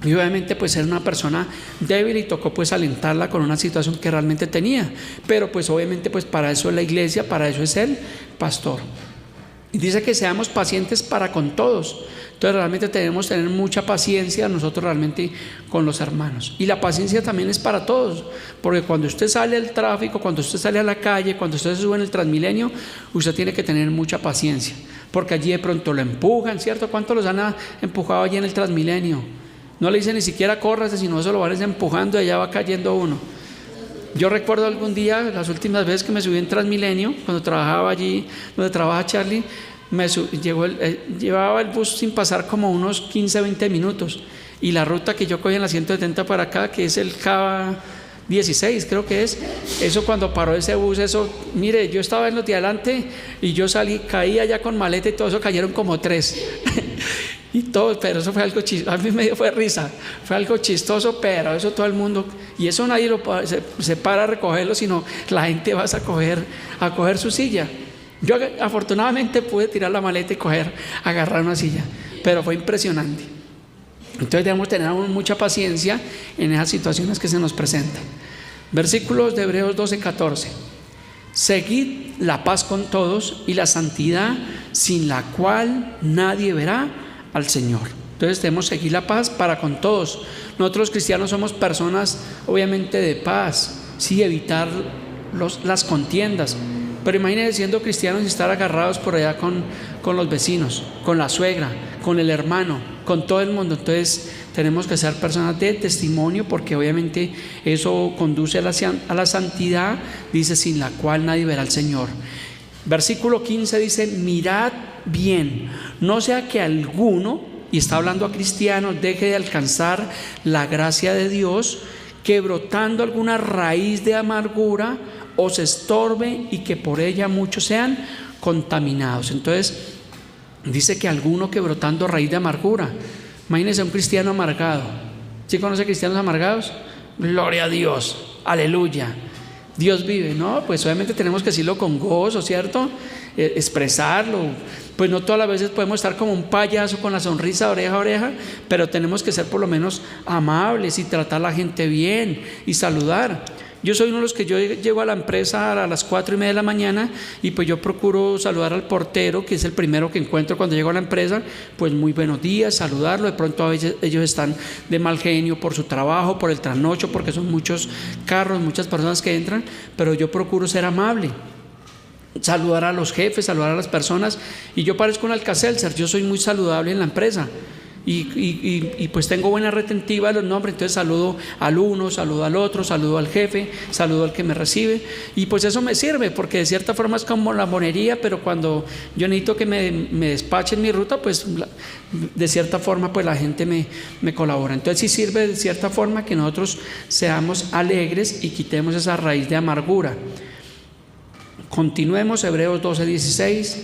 [SPEAKER 1] y obviamente pues era una persona débil y tocó pues alentarla con una situación que realmente tenía, pero pues obviamente pues para eso es la iglesia, para eso es el pastor. Y dice que seamos pacientes para con todos. Entonces realmente tenemos que tener mucha paciencia nosotros realmente con los hermanos. Y la paciencia también es para todos, porque cuando usted sale al tráfico, cuando usted sale a la calle, cuando usted se sube en el Transmilenio, usted tiene que tener mucha paciencia, porque allí de pronto lo empujan, ¿cierto? ¿Cuántos los han empujado allí en el Transmilenio? No le dicen ni siquiera córrase, sino eso lo van empujando y allá va cayendo uno. Yo recuerdo algún día, las últimas veces que me subí en Transmilenio, cuando trabajaba allí donde trabaja Charlie, llevaba el bus sin pasar como unos 15, 20 minutos, y la ruta que yo cogí en la 170 para acá, que es el Cava 16 creo que es, eso cuando paró ese bus, eso, mire, yo estaba en los de adelante y yo salí, caí allá con maleta y todo eso, cayeron como 3 y todo, pero eso fue algo chistoso, a mí me dio fue risa, fue algo chistoso, pero eso todo el mundo, y eso nadie se para a recogerlo, sino la gente va a coger su silla. Yo afortunadamente pude tirar la maleta y agarrar una silla, pero fue impresionante. Entonces debemos tener mucha paciencia en esas situaciones que se nos presentan. Versículos de Hebreos 12:14. Seguid la paz con todos y la santidad, sin la cual nadie verá al Señor. Entonces debemos seguir la paz para con todos. Nosotros los cristianos somos personas obviamente de paz, sí, evitar las contiendas. Pero imagínense siendo cristianos y estar agarrados por allá con los vecinos, con la suegra, con el hermano, con todo el mundo. Entonces tenemos que ser personas de testimonio, porque obviamente eso conduce a la santidad, dice, sin la cual nadie verá al Señor. Versículo 15 dice: mirad bien, no sea que alguno, y está hablando a cristianos, deje de alcanzar la gracia de Dios, que brotando alguna raíz de amargura os estorbe y que por ella muchos sean contaminados. Entonces dice que alguno que brotando raíz de amargura. Imagínense un cristiano amargado. ¿Sí conoce cristianos amargados? Gloria a Dios, aleluya, Dios vive. No, pues obviamente tenemos que decirlo con gozo, ¿cierto? Expresarlo. Pues no todas las veces podemos estar como un payaso con la sonrisa de oreja a oreja, pero tenemos que ser por lo menos amables y tratar a la gente bien y saludar. Yo soy uno de los que yo llego a la empresa a las 4:30 de la mañana y pues yo procuro saludar al portero, que es el primero que encuentro cuando llego a la empresa, pues muy buenos días, saludarlo. De pronto a veces ellos están de mal genio por su trabajo, por el trasnocho, porque son muchos carros, muchas personas que entran, pero yo procuro ser amable, saludar a los jefes, saludar a las personas, y yo parezco un Alka-Seltzer, yo soy muy saludable en la empresa. Y pues tengo buena retentiva de los nombres, entonces saludo al uno, saludo al otro, saludo al jefe, saludo al que me recibe, y pues eso me sirve, porque de cierta forma es como la monería, pero cuando yo necesito que me despachen mi ruta, pues de cierta forma pues la gente me colabora. Entonces sí sirve de cierta forma que nosotros seamos alegres y quitemos esa raíz de amargura. Continuemos. Hebreos 12:16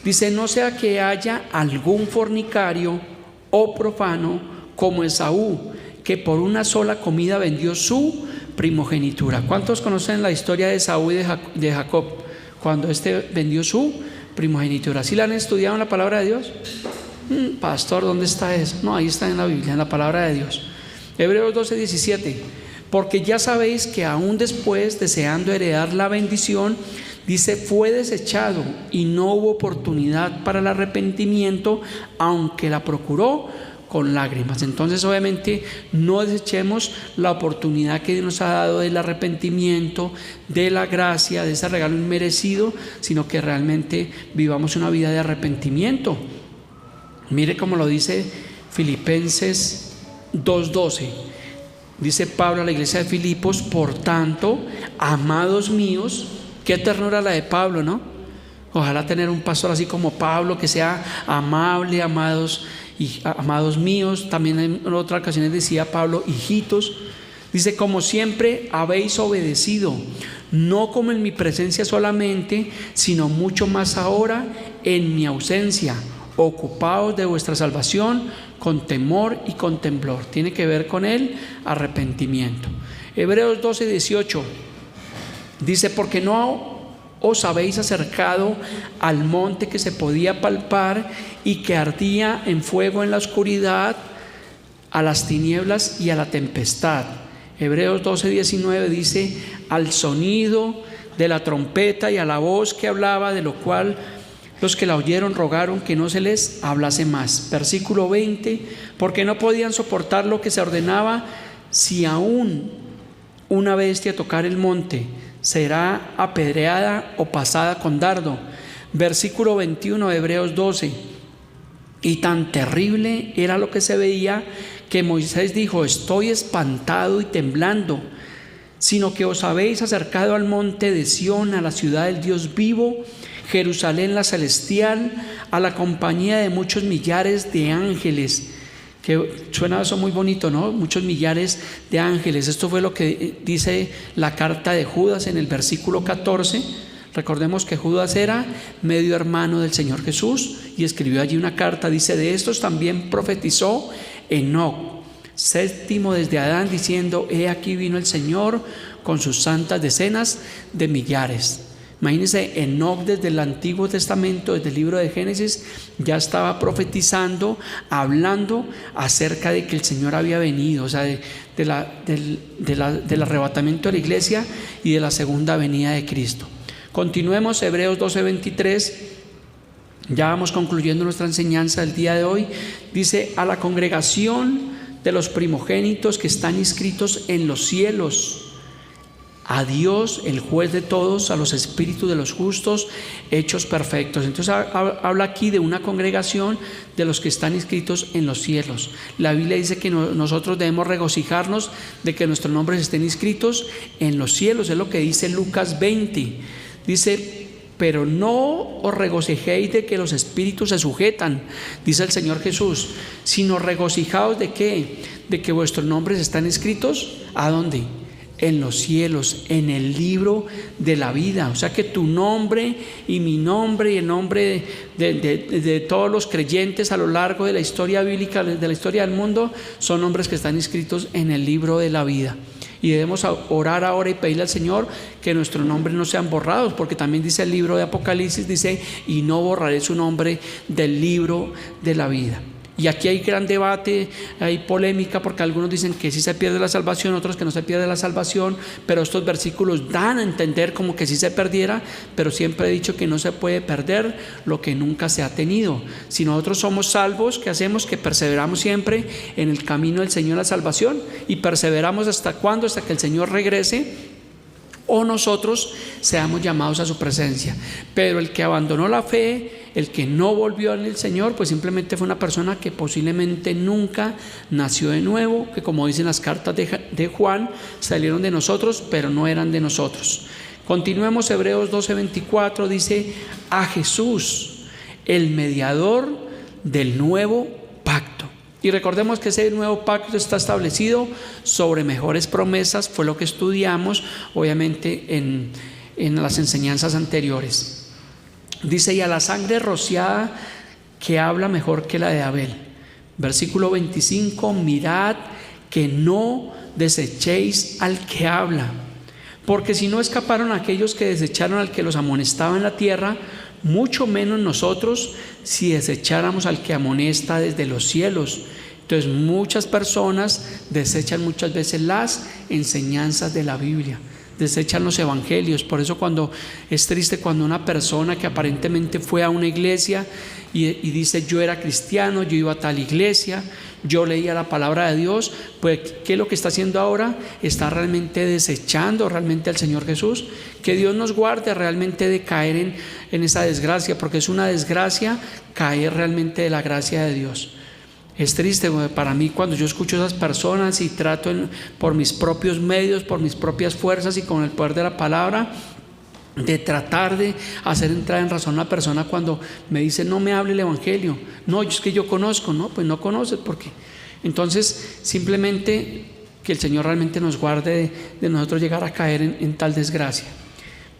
[SPEAKER 1] dice: no sea que haya algún fornicario o profano como Esaú, que por una sola comida vendió su primogenitura. ¿Cuántos conocen la historia de Esaú y de Jacob? Cuando vendió su primogenitura. ¿Sí la han estudiado en la palabra de Dios? Pastor, ¿dónde está eso? No, ahí está en la Biblia, en la palabra de Dios. Hebreos 12:17. Porque ya sabéis que aún después, deseando heredar la bendición, dice, fue desechado y no hubo oportunidad para el arrepentimiento, aunque la procuró con lágrimas. Entonces obviamente no desechemos la oportunidad que Dios nos ha dado del arrepentimiento, de la gracia, de ese regalo inmerecido, sino que realmente vivamos una vida de arrepentimiento. Mire cómo lo dice Filipenses 2:12. Dice Pablo a la iglesia de Filipos: por tanto, amados míos, qué ternura la de Pablo, ¿no? Ojalá tener un pastor así como Pablo, que sea amable, amados míos. También en otras ocasiones decía Pablo, hijitos. Dice, como siempre habéis obedecido, no como en mi presencia solamente, sino mucho más ahora en mi ausencia. Ocupaos de vuestra salvación con temor y con temblor. Tiene que ver con el arrepentimiento. Hebreos 12:18 dice, porque no os habéis acercado al monte que se podía palpar y que ardía en fuego en la oscuridad, a las tinieblas y a la tempestad. Hebreos 12:19 dice, al sonido de la trompeta y a la voz que hablaba, de lo cual los que la oyeron rogaron que no se les hablase más. Versículo 20, porque no podían soportar lo que se ordenaba, si aún una bestia tocar el monte, será apedreada o pasada con dardo. Versículo 21 de Hebreos 12, y tan terrible era lo que se veía, que Moisés dijo, estoy espantado y temblando, sino que os habéis acercado al monte de Sión, a la ciudad del Dios vivo, Jerusalén la celestial, a la compañía de muchos millares de ángeles. Que suena eso muy bonito, ¿no? Muchos millares de ángeles. Esto fue lo que dice la carta de Judas en el versículo 14. Recordemos que Judas era medio hermano del Señor Jesús y escribió allí una carta. Dice, de estos también profetizó Enoc, séptimo desde Adán, diciendo, he aquí vino el Señor con sus santas decenas de millares. Imagínense, Enoc desde el Antiguo Testamento, desde el libro de Génesis, ya estaba profetizando, hablando acerca de que el Señor había venido, o sea, del arrebatamiento de la iglesia y de la segunda venida de Cristo. Continuemos, Hebreos 12:23, ya vamos concluyendo nuestra enseñanza del día de hoy. Dice, a la congregación de los primogénitos que están inscritos en los cielos, a Dios, el juez de todos, a los espíritus de los justos hechos perfectos. Entonces habla aquí de una congregación de los que están inscritos en los cielos. La Biblia dice que nosotros debemos regocijarnos de que nuestros nombres estén inscritos en los cielos. Es lo que dice Lucas 20. Dice, pero no os regocijéis de que los espíritus se sujetan, dice el Señor Jesús, sino regocijaos de qué, de que vuestros nombres están escritos, ¿a dónde? En los cielos, en el libro de la vida. O sea que tu nombre y mi nombre y el nombre de todos los creyentes a lo largo de la historia bíblica, de la historia del mundo, son nombres que están inscritos en el libro de la vida. Y debemos orar ahora y pedirle al Señor que nuestros nombres no sean borrados, porque también dice el libro de Apocalipsis, dice, y no borraré su nombre del libro de la vida. Y aquí hay gran debate, hay polémica, porque algunos dicen que sí se pierde la salvación, otros que no se pierde la salvación, pero estos versículos dan a entender como que sí se perdiera, pero siempre he dicho que no se puede perder lo que nunca se ha tenido. Si nosotros somos salvos, ¿qué hacemos? Que perseveramos siempre en el camino del Señor, la salvación, y perseveramos ¿hasta cuándo? Hasta que el Señor regrese o nosotros seamos llamados a su presencia. Pero el que abandonó la fe, el que no volvió al Señor, pues simplemente fue una persona que posiblemente nunca nació de nuevo, que como dicen las cartas de Juan, salieron de nosotros, pero no eran de nosotros. Continuemos, Hebreos 12:24, dice, a Jesús, el mediador del nuevo pacto. Y recordemos que ese nuevo pacto está establecido sobre mejores promesas, fue lo que estudiamos obviamente en las enseñanzas anteriores. Dice, y a la sangre rociada que habla mejor que la de Abel. Versículo 25, mirad que no desechéis al que habla, porque si no escaparon aquellos que desecharon al que los amonestaba en la tierra, mucho menos nosotros si desecháramos al que amonesta desde los cielos. Entonces muchas personas desechan muchas veces las enseñanzas de la Biblia, desechan los evangelios. Por eso es triste cuando una persona que aparentemente fue a una iglesia y dice, yo era cristiano, yo iba a tal iglesia, yo leía la palabra de Dios, pues ¿qué es lo que está haciendo ahora? Está realmente desechando realmente al Señor Jesús. Que Dios nos guarde realmente de caer en esa desgracia, porque es una desgracia caer realmente de la gracia de Dios. Es triste para mí cuando yo escucho a esas personas y trato por mis propios medios, por mis propias fuerzas y con el poder de la palabra, de tratar de hacer entrar en razón a una persona cuando me dice no me hable el evangelio. No, es que yo conozco. No, pues no conoces, porque entonces simplemente que el Señor realmente nos guarde de nosotros llegar a caer en tal desgracia.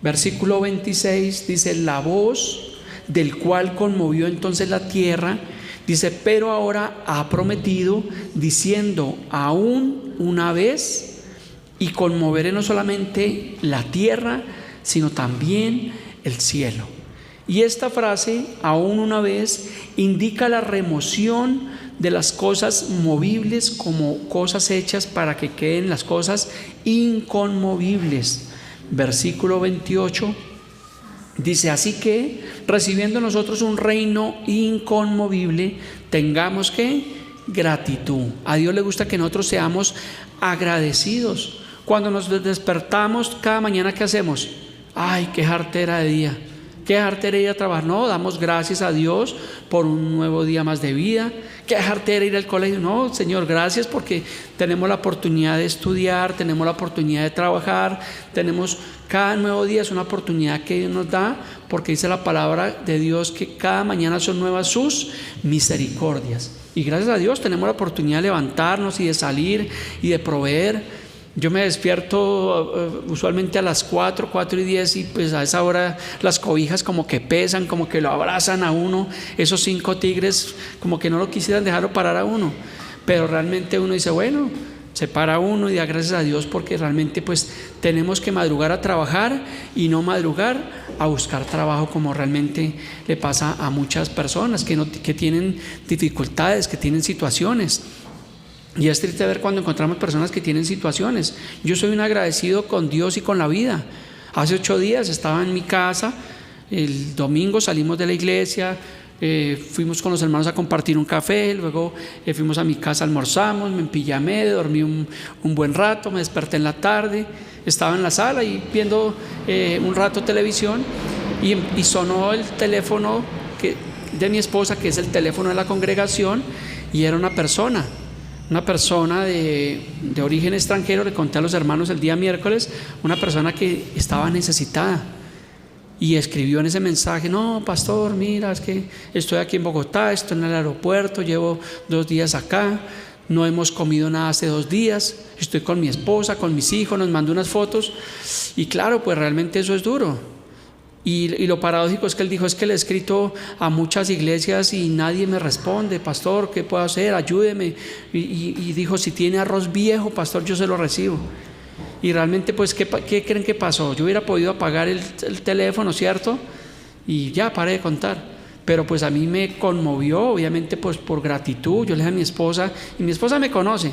[SPEAKER 1] Versículo 26 dice: la voz del cual conmovió entonces la tierra, dice, pero ahora ha prometido diciendo, aún una vez, y conmoveré no solamente la tierra, sino también el cielo. Y esta frase, aún una vez, indica la remoción de las cosas movibles como cosas hechas para que queden las cosas inconmovibles. Versículo 28 dice: así que, recibiendo nosotros un reino inconmovible, tengamos que gratitud. A Dios le gusta que nosotros seamos agradecidos. Cuando nos despertamos cada mañana, ¿qué hacemos? Ay, qué jartera de día, qué jartera ir a trabajar. No, damos gracias a Dios por un nuevo día más de vida. Qué jartera ir al colegio. No, Señor, gracias porque tenemos la oportunidad de estudiar, tenemos la oportunidad de trabajar, tenemos cada nuevo día, es una oportunidad que Dios nos da, porque dice la palabra de Dios que cada mañana son nuevas sus misericordias. Y gracias a Dios tenemos la oportunidad de levantarnos y de salir y de proveer. Yo me despierto usualmente a las 4:10, y pues a esa hora las cobijas como que pesan, como que lo abrazan a uno. Esos 5 tigres como que no lo quisieran dejarlo parar a uno, pero realmente uno dice, bueno, se para uno y da gracias a Dios, porque realmente pues tenemos que madrugar a trabajar y no madrugar a buscar trabajo, como realmente le pasa a muchas personas que tienen dificultades, que tienen situaciones. Y es triste ver cuando encontramos personas que tienen situaciones. Yo soy un agradecido con Dios y con la vida. Hace 8 días estaba en mi casa, el domingo salimos de la iglesia, fuimos con los hermanos a compartir un café, luego fuimos a mi casa, almorzamos, me empillamé, dormí un buen rato, me desperté en la tarde, estaba en la sala y viendo un rato televisión, y sonó el teléfono de mi esposa, que es el teléfono de la congregación, y era una persona de origen extranjero. Le conté a los hermanos el día miércoles, una persona que estaba necesitada, y escribió en ese mensaje: no, pastor, mira, es que estoy aquí en Bogotá, estoy en el aeropuerto, llevo 2 días acá, no hemos comido nada hace 2 días, estoy con mi esposa, con mis hijos, nos mandó unas fotos. Y claro, pues realmente eso es duro. Y lo paradójico es que él dijo: es que le he escrito a muchas iglesias y nadie me responde, pastor, ¿qué puedo hacer? Ayúdeme. Y dijo: si tiene arroz viejo, pastor, yo se lo recibo. Y realmente pues ¿qué creen que pasó? Yo hubiera podido apagar el teléfono, ¿cierto? Y ya paré de contar. Pero pues a mí me conmovió, obviamente pues por gratitud. Yo le dije a mi esposa, y mi esposa me conoce,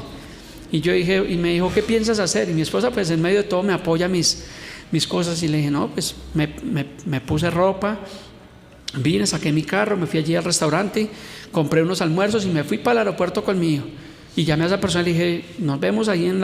[SPEAKER 1] y yo dije, y me dijo: ¿qué piensas hacer? Y mi esposa pues en medio de todo me apoya mis cosas, y le dije: no, pues me puse ropa, vine, saqué mi carro, me fui allí al restaurante, compré unos almuerzos y me fui para el aeropuerto con mi hijo. Y llamé a esa persona y le dije: nos vemos ahí en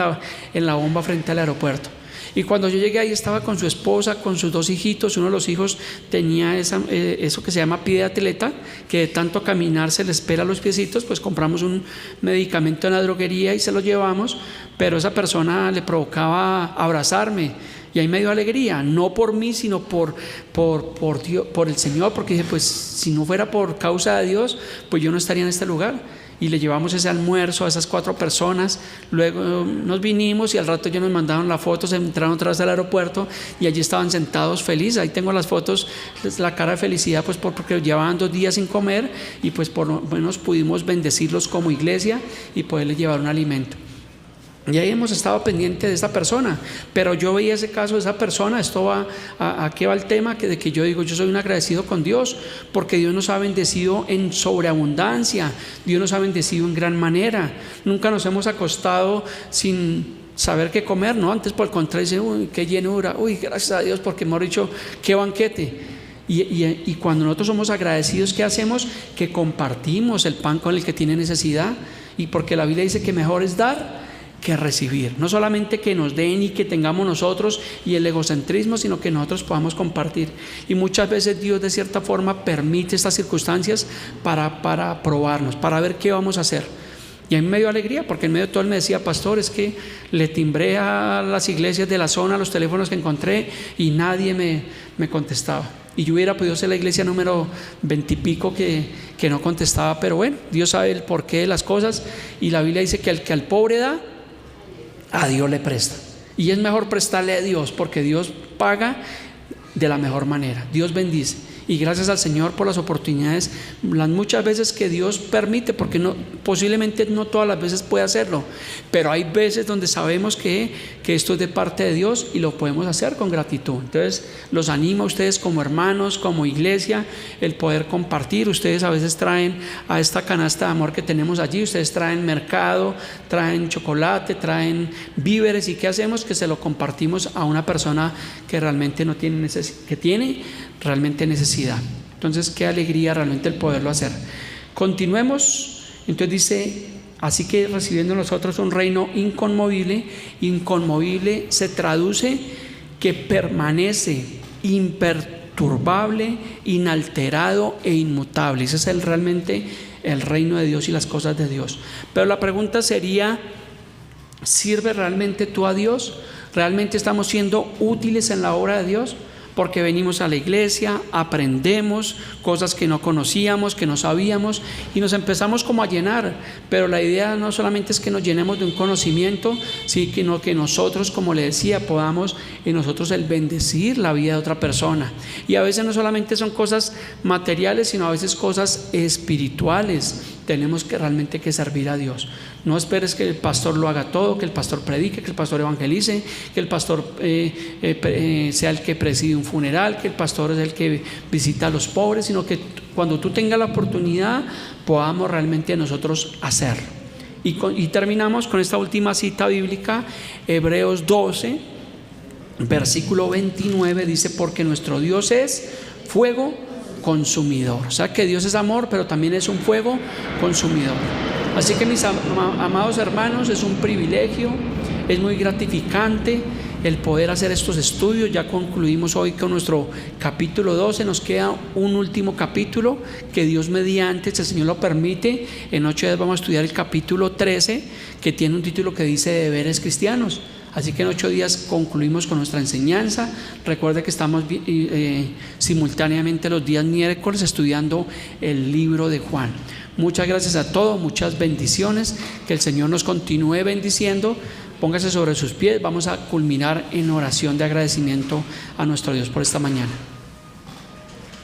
[SPEAKER 1] la bomba frente al aeropuerto. Y cuando yo llegué ahí, estaba con su esposa, con sus 2 hijitos. Uno de los hijos tenía eso que se llama pie de atleta, que de tanto caminar se le espera los piecitos. Pues compramos un medicamento en la droguería y se lo llevamos, pero esa persona le provocaba abrazarme, y ahí me dio alegría, no por mí, sino por Dios, por el Señor, porque dije: pues si no fuera por causa de Dios, pues yo no estaría en este lugar. Y le llevamos ese almuerzo a esas 4 personas. Luego nos vinimos, y al rato ya nos mandaron la foto, se entraron otra vez al aeropuerto y allí estaban sentados felices. Ahí tengo las fotos, la cara de felicidad, pues porque llevaban 2 días sin comer, y pues por lo menos pudimos bendecirlos como iglesia y poderles llevar un alimento. Y ahí hemos estado pendientes de esta persona. Pero yo veía ese caso de esa persona. Esto va, aquí va el tema de que yo digo: yo soy un agradecido con Dios, porque Dios nos ha bendecido en sobreabundancia, Dios nos ha bendecido en gran manera. Nunca nos hemos acostado sin saber qué comer, ¿no? Antes, por el contrario, dice: uy, qué llenura, uy, gracias a Dios, porque hemos dicho, qué banquete. Y cuando nosotros somos agradecidos, ¿qué hacemos? Que compartimos el pan con el que tiene necesidad. Y porque la Biblia dice que mejor es dar que recibir. No solamente que nos den y que tengamos nosotros y el egocentrismo, sino que nosotros podamos compartir. Y muchas veces Dios de cierta forma permite estas circunstancias para probarnos, para ver qué vamos a hacer. Y a mí me dio alegría, porque en medio de todo él me decía: pastor, es que le timbré a las iglesias de la zona, los teléfonos que encontré, y nadie me contestaba. Y yo hubiera podido ser la iglesia número 20 y pico que no contestaba, pero bueno, Dios sabe el porqué de las cosas. Y la Biblia dice que el que al pobre da, a Dios le presta. Y es mejor prestarle a Dios, porque Dios paga de la mejor manera. Dios bendice. Y gracias al Señor por las oportunidades, las muchas veces que Dios permite, porque posiblemente no todas las veces puede hacerlo, pero hay veces donde sabemos que esto es de parte de Dios y lo podemos hacer con gratitud. Entonces los animo a ustedes como hermanos, como iglesia, el poder compartir. Ustedes a veces traen a esta canasta de amor que tenemos allí, ustedes traen mercado, traen chocolate, traen víveres, y ¿qué hacemos? Que se lo compartimos a una persona que realmente no tiene que tiene realmente necesidad. Entonces, qué alegría realmente el poderlo hacer. Continuemos. Entonces dice: así que recibiendo nosotros un reino inconmovible. Inconmovible se traduce que permanece imperturbable, inalterado e inmutable. Ese es realmente el reino de Dios y las cosas de Dios. Pero la pregunta sería: ¿sirve realmente tú a Dios? ¿Realmente estamos siendo útiles en la obra de Dios? Porque venimos a la iglesia, aprendemos cosas que no conocíamos, que no sabíamos, y nos empezamos como a llenar. Pero la idea no solamente es que nos llenemos de un conocimiento, sino que nosotros, como le decía, podamos en nosotros el bendecir la vida de otra persona. Y a veces no solamente son cosas materiales, sino a veces cosas espirituales. Tenemos que realmente que servir a Dios. No esperes que el pastor lo haga todo, que el pastor predique, que el pastor evangelice, que el pastor sea el que preside un funeral, que el pastor es el que visita a los pobres, sino que cuando tú tengas la oportunidad podamos realmente nosotros hacerlo. Y terminamos con esta última cita bíblica, Hebreos 12, versículo 29, dice: porque nuestro Dios es fuego consumidor. O sea que Dios es amor, pero también es un fuego consumidor. Así que mis amados hermanos, es un privilegio, es muy gratificante el poder hacer estos estudios. Ya concluimos hoy con nuestro capítulo 12, nos queda un último capítulo que Dios mediante, si el Señor lo permite, en 8 días vamos a estudiar el capítulo 13, que tiene un título que dice deberes cristianos. Así que en 8 días concluimos con nuestra enseñanza. Recuerde que estamos simultáneamente los días miércoles estudiando el libro de Juan. Muchas gracias a todos, muchas bendiciones, que el Señor nos continúe bendiciendo. Póngase sobre sus pies, vamos a culminar en oración de agradecimiento a nuestro Dios por esta mañana.